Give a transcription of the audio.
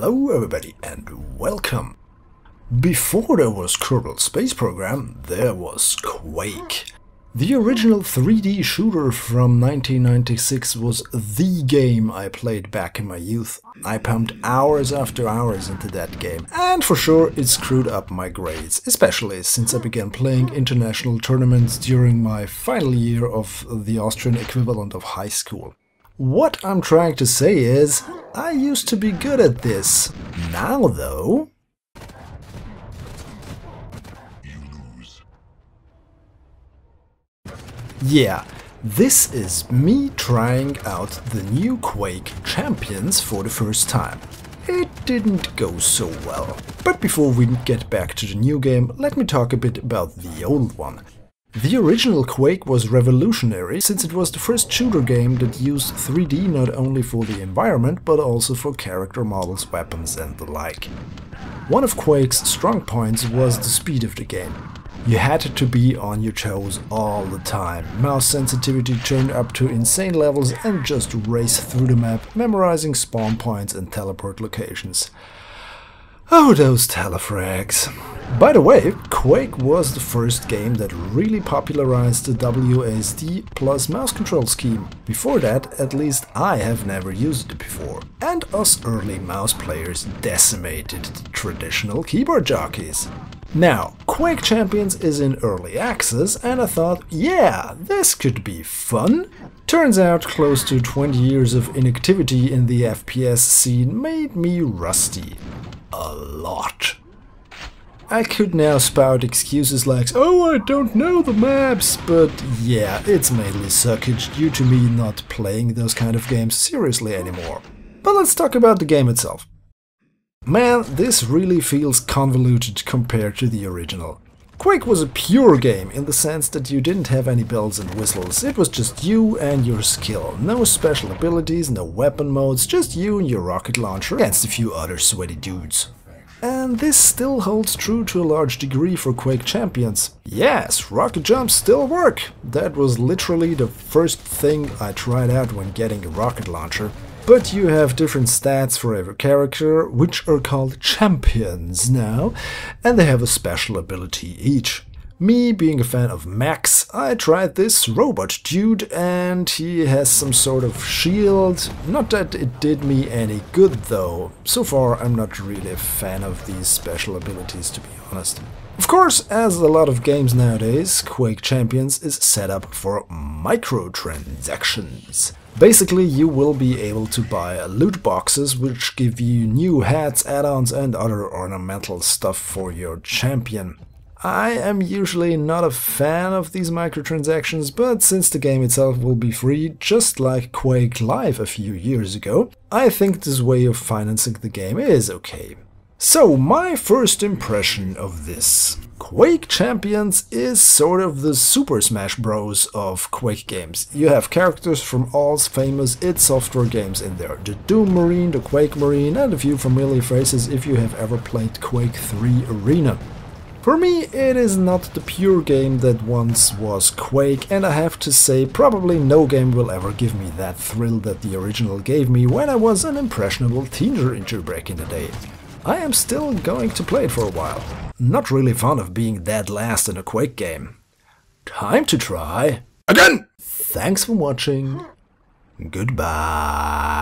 Hello everybody and welcome! Before there was Kerbal Space Program, there was Quake. The original 3D shooter from 1996 was the game I played back in my youth. I pumped hours after hours into that game, and for sure it screwed up my grades, especially since I began playing international tournaments during my final year of the Austrian equivalent of high school. What I'm trying to say is, I used to be good at this. Now though... Yeah, this is me trying out the new Quake Champions for the first time. It didn't go so well. But before we get back to the new game, let me talk a bit about the old one. The original Quake was revolutionary since it was the first shooter game that used 3D not only for the environment but also for character models, weapons and the like. One of Quake's strong points was the speed of the game. You had to be on your toes all the time, mouse sensitivity turned up to insane levels and just race through the map, memorizing spawn points and teleport locations. Oh, those telefrags. By the way, Quake was the first game that really popularized the WASD plus mouse control scheme. Before that, at least I have never used it before. And us early mouse players decimated the traditional keyboard jockeys. Now, Quake Champions is in early access and I thought, yeah, this could be fun. Turns out close to 20 years of inactivity in the FPS scene made me rusty. A lot. I could now spout excuses like, oh, I don't know the maps, but yeah, it's mainly suckage due to me not playing those kind of games seriously anymore. But let's talk about the game itself. Man, this really feels convoluted compared to the original. Quake was a pure game in the sense that you didn't have any bells and whistles, it was just you and your skill. No special abilities, no weapon modes, just you and your rocket launcher against a few other sweaty dudes. And this still holds true to a large degree for Quake Champions. Yes, rocket jumps still work. That was literally the first thing I tried out when getting a rocket launcher. But you have different stats for every character, which are called champions now, and they have a special ability each. Me being a fan of Max, I tried this robot dude and he has some sort of shield. Not that it did me any good though. So far I'm not really a fan of these special abilities, to be honest. Of course, as a lot of games nowadays, Quake Champions is set up for microtransactions. Basically, you will be able to buy loot boxes which give you new hats, add-ons and other ornamental stuff for your champion. I am usually not a fan of these microtransactions, but since the game itself will be free, just like Quake Live a few years ago, I think this way of financing the game is okay. So, my first impression of this. Quake Champions is sort of the Super Smash Bros. Of Quake games. You have characters from all famous id Software games in there. The Doom Marine, the Quake Marine and a few familiar faces if you have ever played Quake 3 Arena. For me, it is not the pure game that once was Quake, and I have to say probably no game will ever give me that thrill that the original gave me when I was an impressionable teenager back in the day. I am still going to play it for a while. Not really fond of being dead last in a Quake game. Time to try again! Thanks for watching. Goodbye.